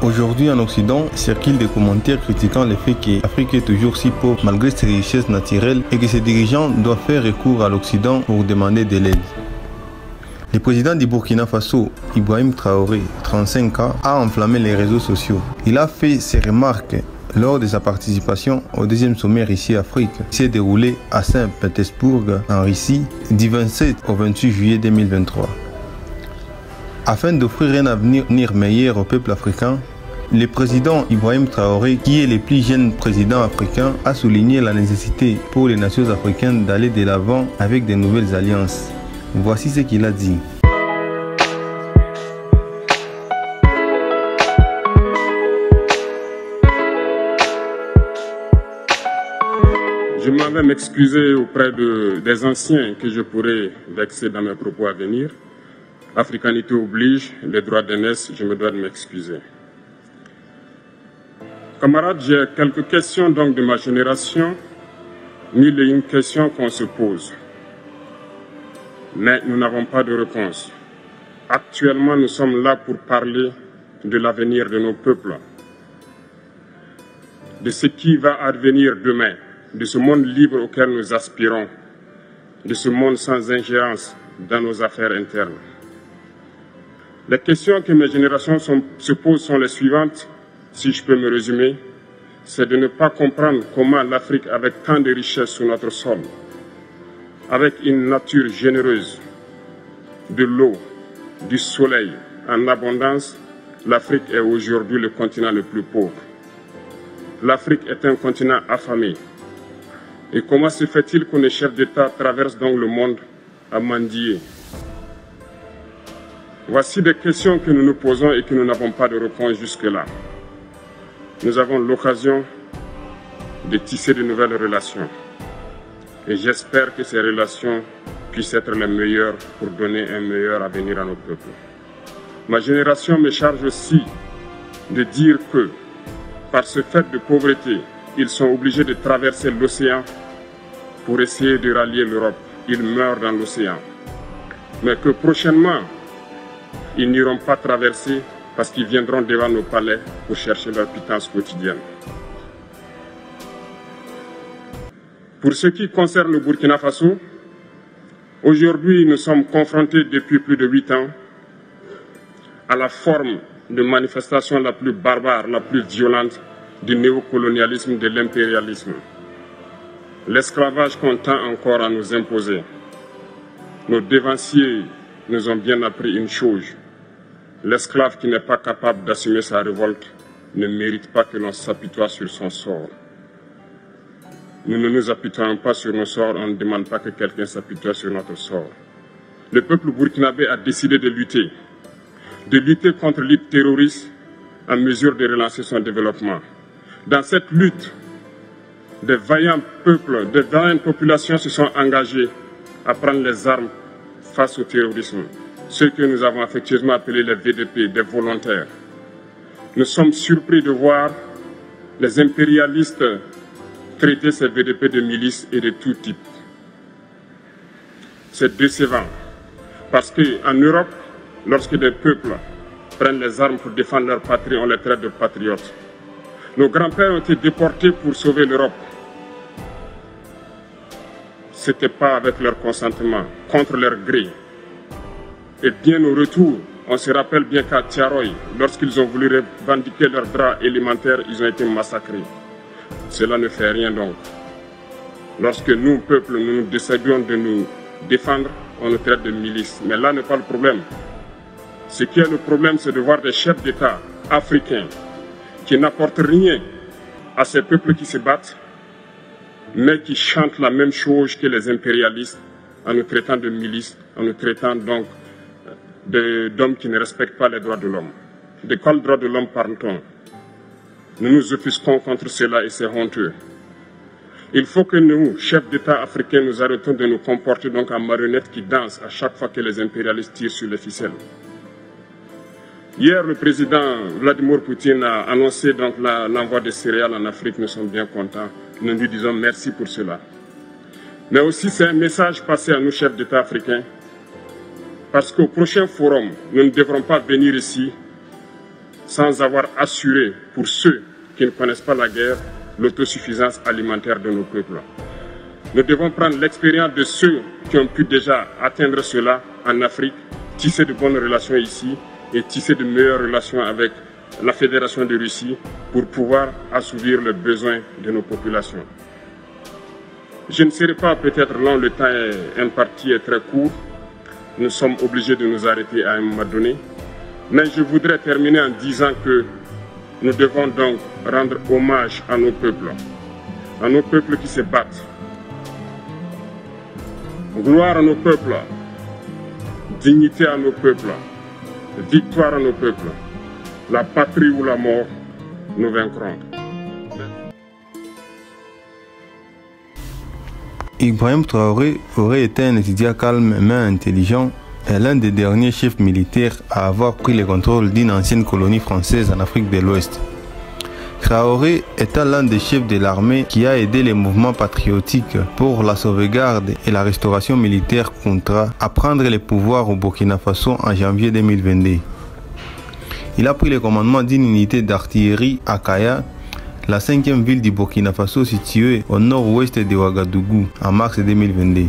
Aujourd'hui en Occident, circulent des commentaires critiquant le fait que l'Afrique est toujours si pauvre malgré ses richesses naturelles et que ses dirigeants doivent faire recours à l'Occident pour demander de l'aide. Le président du Burkina Faso, Ibrahim Traoré, 35 ans, a enflammé les réseaux sociaux. Il a fait ses remarques lors de sa participation au deuxième sommet Russie-Afrique qui s'est déroulé à Saint-Pétersbourg en Russie du 27 au 28 juillet 2023. Afin d'offrir un avenir meilleur au peuple africain, le président Ibrahim Traoré, qui est le plus jeune président africain, a souligné la nécessité pour les nations africaines d'aller de l'avant avec de nouvelles alliances. Voici ce qu'il a dit. Je m'en vais m'excuser auprès des anciens que je pourrais vexer dans mes propos à venir. Africanité oblige, les droits d'aînesse, je me dois de m'excuser. Camarades, j'ai quelques questions donc de ma génération, mille et une questions qu'on se pose. Mais nous n'avons pas de réponse. Actuellement, nous sommes là pour parler de l'avenir de nos peuples, de ce qui va advenir demain, de ce monde libre auquel nous aspirons, de ce monde sans ingérence dans nos affaires internes. Les questions que mes générations se posent sont les suivantes, si je peux me résumer, c'est de ne pas comprendre comment l'Afrique, avec tant de richesses sur notre sol, avec une nature généreuse, de l'eau, du soleil en abondance, l'Afrique est aujourd'hui le continent le plus pauvre. L'Afrique est un continent affamé. Et comment se fait-il que les chefs d'État traversent donc le monde à mendier? Voici des questions que nous nous posons et que nous n'avons pas de réponse jusque-là. Nous avons l'occasion de tisser de nouvelles relations. Et j'espère que ces relations puissent être les meilleures pour donner un meilleur avenir à nos peuples. Ma génération me charge aussi de dire que, par ce fait de pauvreté, ils sont obligés de traverser l'océan pour essayer de rallier l'Europe. Ils meurent dans l'océan. Mais que prochainement, ils n'iront pas traverser parce qu'ils viendront devant nos palais pour chercher leur pitance quotidienne. Pour ce qui concerne le Burkina Faso, aujourd'hui nous sommes confrontés depuis plus de 8 ans à la forme de manifestation la plus barbare, la plus violente du néocolonialisme, de l'impérialisme. L'esclavage qu'on tend encore à nous imposer. Nos dévanciers nous ont bien appris une chose. L'esclave qui n'est pas capable d'assumer sa révolte ne mérite pas que l'on s'apitoie sur son sort. Nous ne nous apitoyons pas sur nos sorts, on ne demande pas que quelqu'un s'apitoie sur notre sort. Le peuple burkinabé a décidé de lutter contre l'île terroriste en mesure de relancer son développement. Dans cette lutte, des vaillants peuples, des vaillantes populations se sont engagées à prendre les armes face au terrorisme. Ceux que nous avons affectueusement appelés les VDP, des volontaires. Nous sommes surpris de voir les impérialistes traiter ces VDP de milices et de tout type. C'est décevant. Parce qu'en Europe, lorsque des peuples prennent les armes pour défendre leur patrie, on les traite de patriotes. Nos grands-pères ont été déportés pour sauver l'Europe. Ce n'était pas avec leur consentement, contre leur gré. Et bien au retour, on se rappelle bien qu'à Tiaroy, lorsqu'ils ont voulu revendiquer leurs droits élémentaires, ils ont été massacrés. Cela ne fait rien donc. Lorsque nous, peuple, nous décidons de nous défendre, on nous traite de milices. Mais là n'est pas le problème. Ce qui est le problème, c'est de voir des chefs d'État africains qui n'apportent rien à ces peuples qui se battent, mais qui chantent la même chose que les impérialistes en nous traitant de milices, en nous traitant donc d'hommes qui ne respectent pas les droits de l'homme. De quels droits de l'homme parle-t-on? Nous nous offusquons contre cela et c'est honteux. Il faut que nous, chefs d'État africains, nous arrêtons de nous comporter donc en marionnettes qui dansent à chaque fois que les impérialistes tirent sur les ficelles. Hier, le président Vladimir Poutine a annoncé donc l'envoi de céréales en Afrique. Nous sommes bien contents. Nous lui disons merci pour cela. Mais aussi, c'est un message passé à nous, chefs d'État africains, parce qu'au prochain forum, nous ne devrons pas venir ici sans avoir assuré, pour ceux qui ne connaissent pas la guerre, l'autosuffisance alimentaire de nos peuples. Nous devons prendre l'expérience de ceux qui ont pu déjà atteindre cela en Afrique, tisser de bonnes relations ici et tisser de meilleures relations avec la Fédération de Russie pour pouvoir assouvir les besoins de nos populations. Je ne serai pas peut-être long, le temps imparti est très court. Nous sommes obligés de nous arrêter à un moment donné. Mais je voudrais terminer en disant que nous devons donc rendre hommage à nos peuples qui se battent. Gloire à nos peuples, dignité à nos peuples, victoire à nos peuples. La patrie ou la mort, nous vaincrons. Ibrahim Traoré aurait été un étudiant calme mais intelligent et l'un des derniers chefs militaires à avoir pris le contrôle d'une ancienne colonie française en Afrique de l'Ouest. Traoré était l'un des chefs de l'armée qui a aidé les mouvements patriotiques pour la sauvegarde et la restauration militaire Contrat à prendre le pouvoir au Burkina Faso en janvier 2022. Il a pris le commandement d'une unité d'artillerie à Kaya, la 5e ville du Burkina Faso située au nord-ouest de Ouagadougou en mars 2022.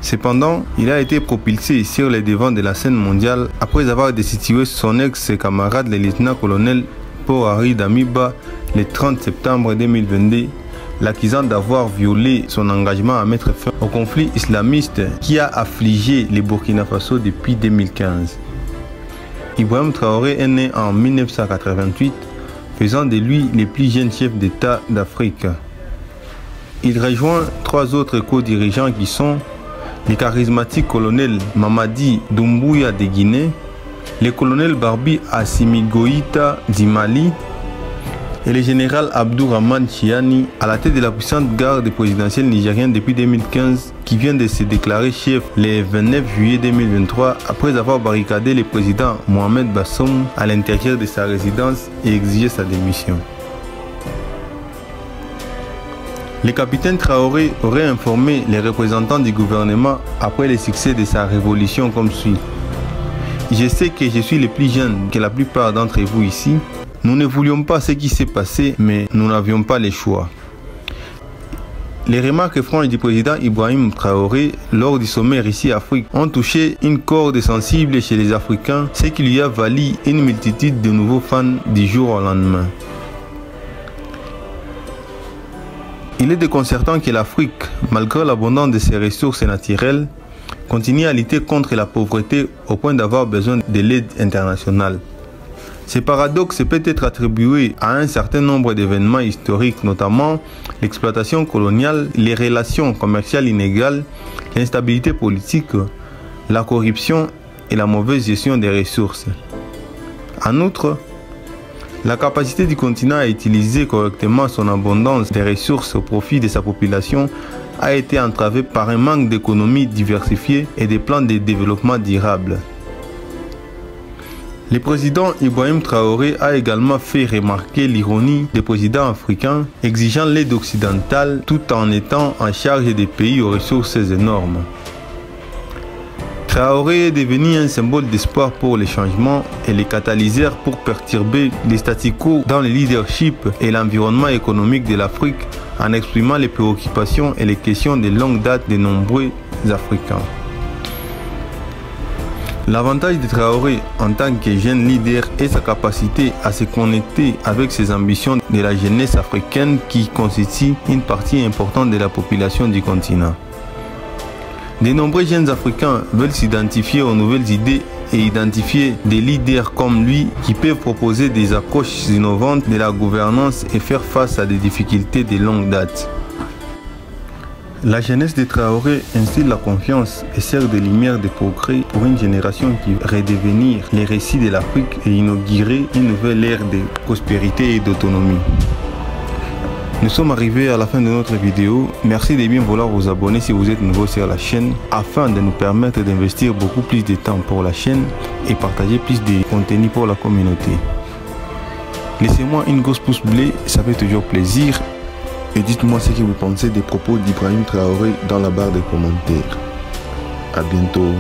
Cependant, il a été propulsé sur les devants de la scène mondiale après avoir destitué son ex-camarade le lieutenant-colonel Paul-Henri Damiba le 30 septembre 2022, l'accusant d'avoir violé son engagement à mettre fin au conflit islamiste qui a affligé le Burkina Faso depuis 2015. Ibrahim Traoré est né en 1988, faisant de lui le plus jeune chef d'État d'Afrique. Il rejoint 3 autres co-dirigeants qui sont le charismatique colonel Mamadi Doumbouya de Guinée, le colonel Barbi Assimi Goïta du Mali et le général Abdourahmane Chiani à la tête de la puissante garde présidentielle nigérienne depuis 2015 qui vient de se déclarer chef le 29 juillet 2023 après avoir barricadé le président Mohamed Bazoum à l'intérieur de sa résidence et exigé sa démission. Le capitaine Traoré aurait informé les représentants du gouvernement après le succès de sa révolution comme suit. Je sais que je suis le plus jeune que la plupart d'entre vous ici. Nous ne voulions pas ce qui s'est passé, mais nous n'avions pas le choix. Les remarques franches du président Ibrahim Traoré lors du sommet Russie-Afrique ont touché une corde sensible chez les Africains, ce qui lui a valu une multitude de nouveaux fans du jour au lendemain. Il est déconcertant que l'Afrique, malgré l'abondance de ses ressources naturelles, continue à lutter contre la pauvreté au point d'avoir besoin de l'aide internationale. Ce paradoxe peut être attribué à un certain nombre d'événements historiques, notamment l'exploitation coloniale, les relations commerciales inégales, l'instabilité politique, la corruption et la mauvaise gestion des ressources. En outre, la capacité du continent à utiliser correctement son abondance de ressources au profit de sa population a été entravée par un manque d'économies diversifiées et de plans de développement durable. Le président Ibrahim Traoré a également fait remarquer l'ironie des présidents africains exigeant l'aide occidentale tout en étant en charge des pays aux ressources énormes. Traoré est devenu un symbole d'espoir pour les changements et les catalyseurs pour perturber les statu quo dans le leadership et l'environnement économique de l'Afrique en exprimant les préoccupations et les questions de longue date de nombreux Africains. L'avantage de Traoré en tant que jeune leader est sa capacité à se connecter avec ses ambitions de la jeunesse africaine qui constitue une partie importante de la population du continent. De nombreux jeunes Africains veulent s'identifier aux nouvelles idées et identifier des leaders comme lui qui peuvent proposer des approches innovantes de la gouvernance et faire face à des difficultés de longue date. La jeunesse de Traoré instille la confiance et sert de lumière de progrès pour une génération qui va redevenir les récits de l'Afrique et inaugurer une nouvelle ère de prospérité et d'autonomie. Nous sommes arrivés à la fin de notre vidéo. Merci de bien vouloir vous abonner si vous êtes nouveau sur la chaîne afin de nous permettre d'investir beaucoup plus de temps pour la chaîne et partager plus de contenu pour la communauté. Laissez-moi une grosse pouce bleu, ça fait toujours plaisir. Et dites-moi ce que vous pensez des propos d'Ibrahim Traoré dans la barre des commentaires. À bientôt.